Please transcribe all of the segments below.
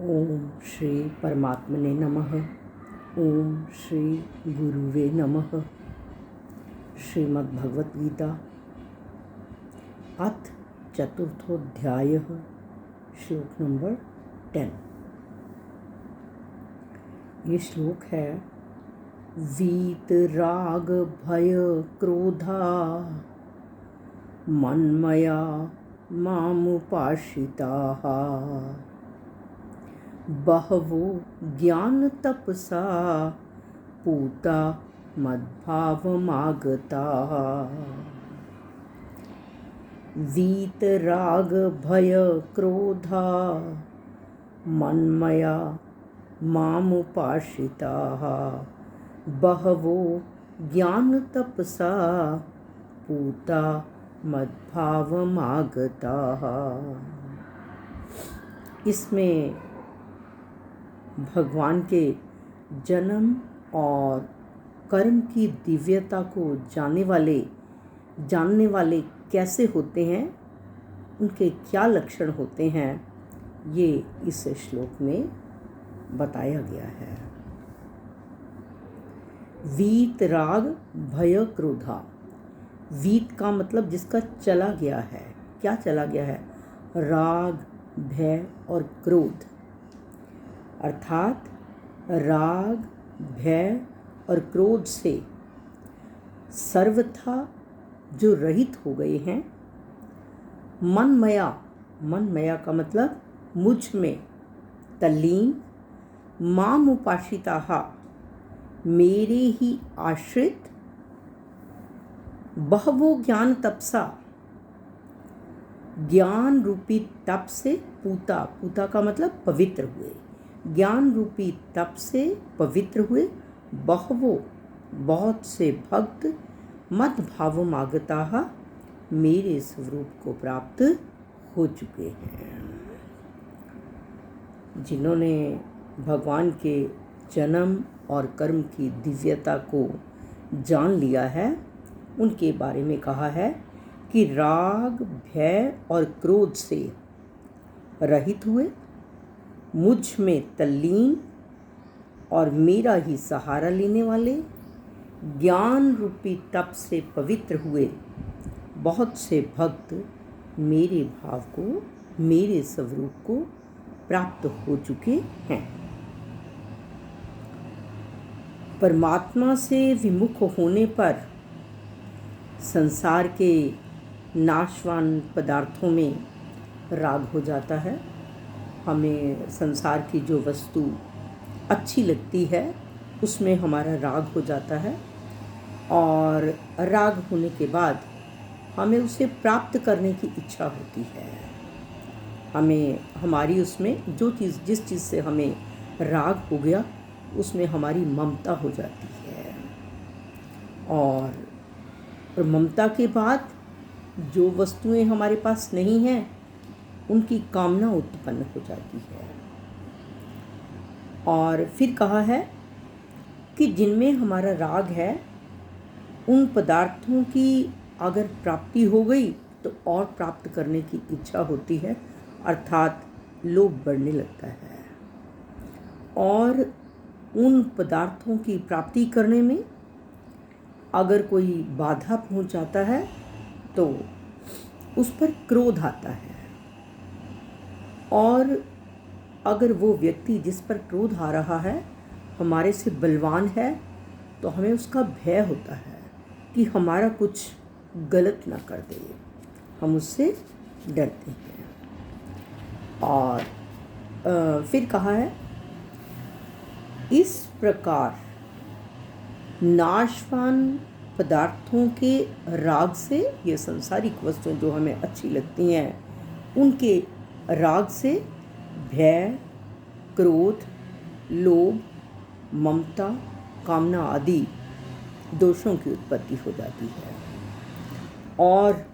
ओम श्री परमात्मने नमः। ओम श्री गुरुवे नमः। श्रीमद् भगवत गीता अथ चतुर्थोऽध्यायः श्लोक नंबर 10। ये श्लोक है वीत राग भय क्रोधा मन्मया मामुपाश्रिताः बहवो ज्ञान तपसा पूता मद्भावमागताः। वीत राग भय क्रोधा मन्मया मामुपाश्रिताः बहवो ज्ञान तपसा पूता मद्भावमागताः। इसमें भगवान के जन्म और कर्म की दिव्यता को जानने वाले कैसे होते हैं, उनके क्या लक्षण होते हैं, ये इस श्लोक में बताया गया है। वीत राग भय क्रोधा। वीत का मतलब जिसका चला गया है। क्या चला गया है? राग, भय और क्रोध। अर्थात राग, भय और क्रोध से सर्वथा जो रहित हो गए हैं। मनमया का मतलब मुझ में तल्लीन, माम उपाश्रिताः मेरे ही आश्रित, बहवो ज्ञान तपसा ज्ञान रूपी तप से पूता का मतलब पवित्र हुए। ज्ञान रूपी तप से पवित्र हुए बहवो बहुत से भक्त मद भावमागताः मेरे स्वरूप को प्राप्त हो चुके हैं। जिन्होंने भगवान के जन्म और कर्म की दिव्यता को जान लिया है, उनके बारे में कहा है कि राग, भय और क्रोध से रहित हुए, मुझ में तल्लीन और मेरा ही सहारा लेने वाले, ज्ञान रूपी तप से पवित्र हुए बहुत से भक्त मेरे भाव को, मेरे स्वरूप को प्राप्त हो चुके हैं। परमात्मा से विमुख होने पर संसार के नाशवान पदार्थों में राग हो जाता है। हमें संसार की जो वस्तु अच्छी लगती है उसमें हमारा राग हो जाता है, और राग होने के बाद हमें उसे प्राप्त करने की इच्छा होती है। हमें हमारी उसमें जिस चीज़ से हमें राग हो गया उसमें हमारी ममता हो जाती है, और ममता के बाद जो वस्तुएं हमारे पास नहीं हैं उनकी कामना उत्पन्न हो जाती है। और फिर कहा है कि जिनमें हमारा राग है उन पदार्थों की अगर प्राप्ति हो गई तो और प्राप्त करने की इच्छा होती है, अर्थात लोभ बढ़ने लगता है। और उन पदार्थों की प्राप्ति करने में अगर कोई बाधा पहुंच जाता है तो उस पर क्रोध आता है, और अगर वो व्यक्ति जिस पर क्रोध आ रहा है हमारे से बलवान है तो हमें उसका भय होता है कि हमारा कुछ गलत ना कर दे, हम उससे डरते हैं। और फिर कहा है इस प्रकार नाशवान पदार्थों के राग से, ये सांसारिक वस्तुएं जो हमें अच्छी लगती हैं उनके राग से भय, क्रोध, लोभ, ममता, कामना आदि दोषों की उत्पत्ति हो जाती है। और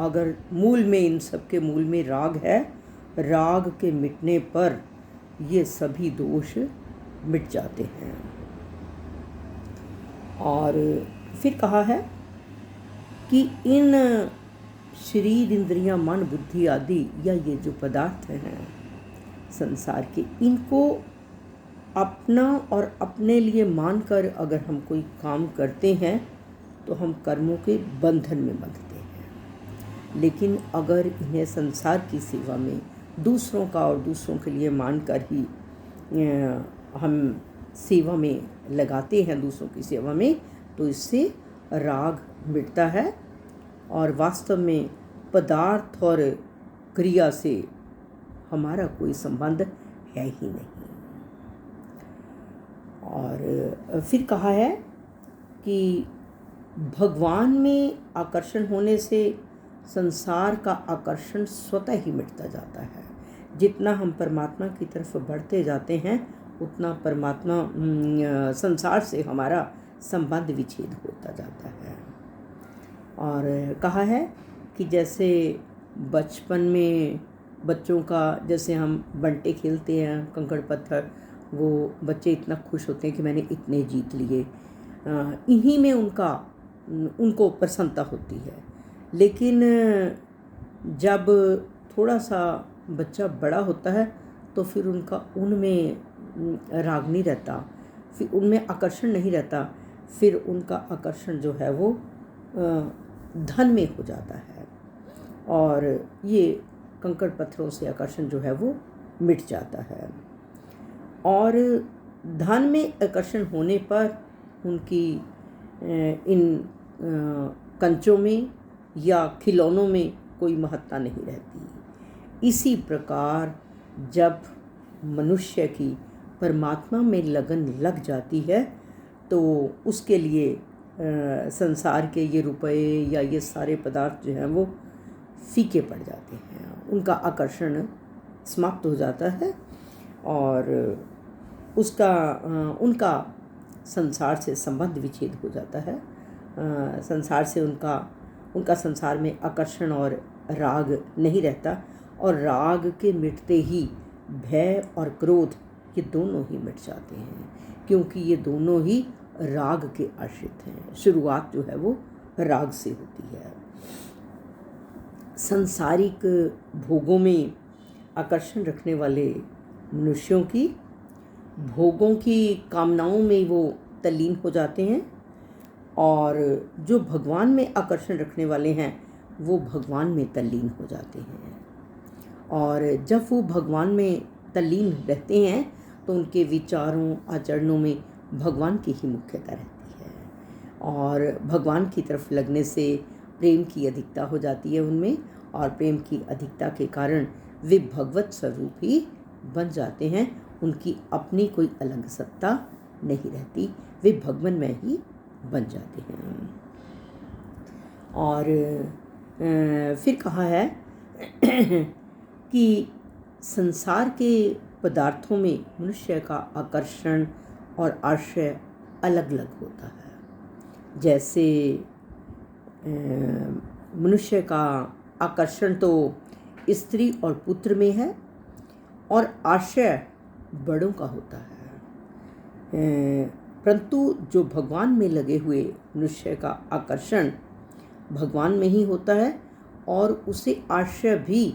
अगर मूल में, इन सब के मूल में राग है, राग के मिटने पर ये सभी दोष मिट जाते हैं। और फिर कहा है कि इन शरीर, इंद्रियां, मन, बुद्धि आदि या ये जो पदार्थ हैं संसार के, इनको अपना और अपने लिए मानकर अगर हम कोई काम करते हैं तो हम कर्मों के बंधन में बंधते हैं। लेकिन अगर इन्हें संसार की सेवा में दूसरों का और दूसरों के लिए मानकर ही हम सेवा में लगाते हैं, दूसरों की सेवा में, तो इससे राग मिटता है और वास्तव में पदार्थ और क्रिया से हमारा कोई संबंध है ही नहीं। और फिर कहा है कि भगवान में आकर्षण होने से संसार का आकर्षण स्वतः ही मिटता जाता है। जितना हम परमात्मा की तरफ बढ़ते जाते हैं उतना परमात्मा संसार से हमारा संबंध विच्छेद होता जाता है। और कहा है कि जैसे बचपन में बच्चों का, जैसे हम बंटे खेलते हैं, कंकड़ पत्थर, वो बच्चे इतना खुश होते हैं कि मैंने इतने जीत लिए, इन्हीं में उनको प्रसन्नता होती है। लेकिन जब थोड़ा सा बच्चा बड़ा होता है तो फिर उनका उनमें राग नहीं रहता, फिर उनमें आकर्षण नहीं रहता, फिर उनका आकर्षण जो है वो धन में हो जाता है और ये कंकड़ पत्थरों से आकर्षण जो है वो मिट जाता है। और धन में आकर्षण होने पर उनकी इन कंचों में या खिलौनों में कोई महत्ता नहीं रहती। इसी प्रकार जब मनुष्य की परमात्मा में लगन लग जाती है तो उसके लिए संसार के ये रुपए या ये सारे पदार्थ जो हैं वो फीके पड़ जाते हैं, उनका आकर्षण समाप्त हो जाता है और उनका संसार से संबंध विच्छेद हो जाता है। संसार से उनका संसार में आकर्षण और राग नहीं रहता और राग के मिटते ही भय और क्रोध ये दोनों ही मिट जाते हैं, क्योंकि ये दोनों ही राग के आश्रित हैं। शुरुआत जो है वो राग से होती है। सांसारिक भोगों में आकर्षण रखने वाले मनुष्यों की भोगों की कामनाओं में वो तल्लीन हो जाते हैं और जो भगवान में आकर्षण रखने वाले हैं वो भगवान में तल्लीन हो जाते हैं। और जब वो भगवान में तल्लीन रहते हैं तो उनके विचारों आचरणों में भगवान की ही मुख्यता रहती है और भगवान की तरफ लगने से प्रेम की अधिकता हो जाती है उनमें, और प्रेम की अधिकता के कारण वे भगवत स्वरूप ही बन जाते हैं। उनकी अपनी कोई अलग सत्ता नहीं रहती, वे भगवान में ही बन जाते हैं। और फिर कहा है कि संसार के पदार्थों में मनुष्य का आकर्षण और आश्रय अलग अलग होता है। जैसे मनुष्य का आकर्षण तो स्त्री और पुत्र में है और आश्रय बड़ों का होता है, परंतु जो भगवान में लगे हुए मनुष्य का आकर्षण भगवान में ही होता है और उसे आश्रय भी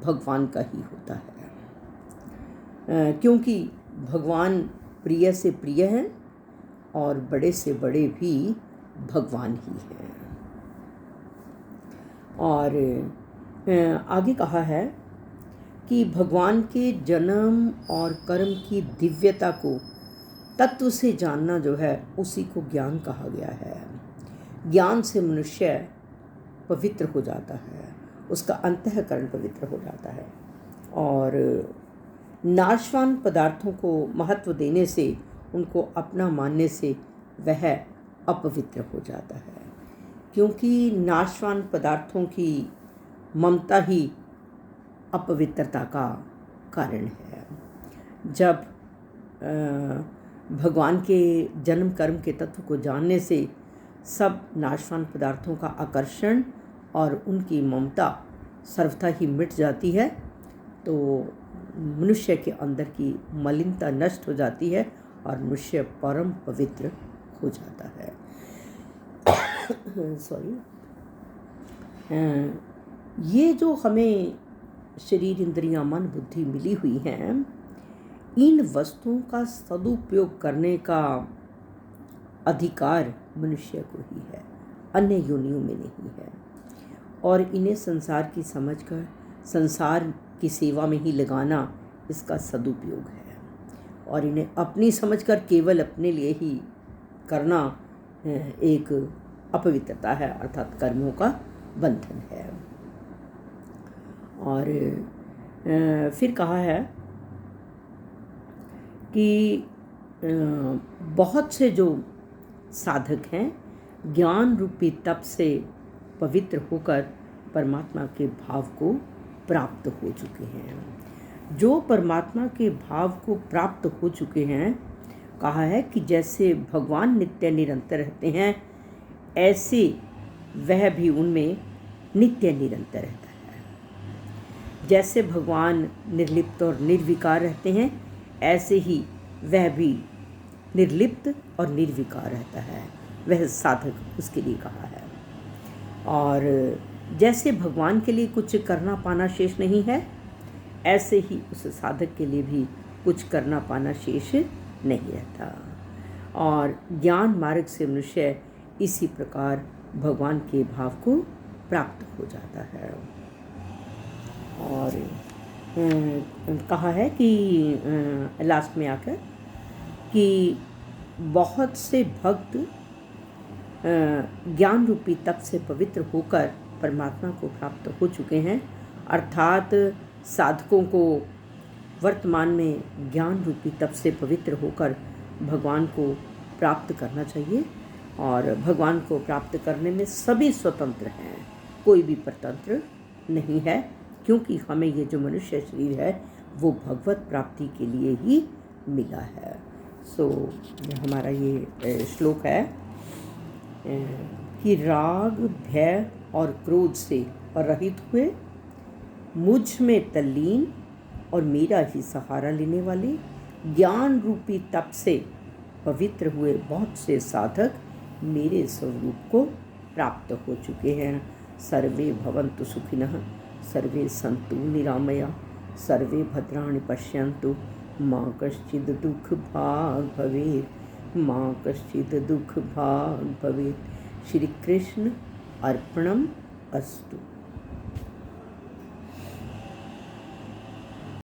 भगवान का ही होता है, क्योंकि भगवान प्रिय से प्रिय है और बड़े से बड़े भी भगवान ही हैं। और आगे कहा है कि भगवान के जन्म और कर्म की दिव्यता को तत्व से जानना जो है उसी को ज्ञान कहा गया है। ज्ञान से मनुष्य पवित्र हो जाता है, उसका अंतःकरण पवित्र हो जाता है और नाशवान पदार्थों को महत्व देने से, उनको अपना मानने से वह अपवित्र हो जाता है, क्योंकि नाशवान पदार्थों की ममता ही अपवित्रता का कारण है। जब भगवान के जन्म कर्म के तत्व को जानने से सब नाशवान पदार्थों का आकर्षण और उनकी ममता सर्वथा ही मिट जाती है, तो मनुष्य के अंदर की मलिनता नष्ट हो जाती है और मनुष्य परम पवित्र हो जाता है। ये जो हमें शरीर, इंद्रियां, मन, बुद्धि मिली हुई हैं, इन वस्तुओं का सदुपयोग करने का अधिकार मनुष्य को ही है, अन्य योनियों में नहीं है। और इन्हें संसार की समझकर संसार की सेवा में ही लगाना इसका सदुपयोग है, और इन्हें अपनी समझकर केवल अपने लिए ही करना एक अपवित्रता है, अर्थात कर्मों का बंधन है। और फिर कहा है कि बहुत से जो साधक हैं ज्ञान रूपी तप से पवित्र होकर परमात्मा के भाव को प्राप्त हो चुके हैं। जो परमात्मा के भाव को प्राप्त हो चुके हैं, कहा है कि जैसे भगवान नित्य निरंतर रहते हैं, ऐसे वह भी उनमें नित्य निरंतर रहता है। जैसे भगवान निर्लिप्त और निर्विकार रहते हैं, ऐसे ही वह भी निर्लिप्त और निर्विकार रहता है, वह साधक उसके लिए कहा है। और जैसे भगवान के लिए कुछ करना पाना शेष नहीं है, ऐसे ही उस साधक के लिए भी कुछ करना पाना शेष नहीं रहता। और ज्ञान मार्ग से मनुष्य इसी प्रकार भगवान के भाव को प्राप्त हो जाता है। और कहा है कि लास्ट में आकर कि बहुत से भक्त ज्ञान रूपी तप से पवित्र होकर परमात्मा को प्राप्त हो चुके हैं, अर्थात साधकों को वर्तमान में ज्ञान रूपी तप से पवित्र होकर भगवान को प्राप्त करना चाहिए। और भगवान को प्राप्त करने में सभी स्वतंत्र हैं, कोई भी परतंत्र नहीं है, क्योंकि हमें ये जो मनुष्य शरीर है वो भगवत प्राप्ति के लिए ही मिला है। सो हमारा ये श्लोक है कि राग, भय और क्रोध से रहित हुए, मुझ में तल्लीन और मेरा ही सहारा लेने वाले, ज्ञान रूपी तप से पवित्र हुए बहुत से साधक मेरे स्वरूप को प्राप्त हो चुके हैं। सर्वे भवन्तु सुखिनः, सर्वे सन्तु निरामया, सर्वे भद्राणि पश्यन्तु, माँ कश्चित् दुःख भाग् भवेत्, माँ कश्चित् दुःख भाग् भवेत्। श्री कृष्ण अर्पणम अस्तु।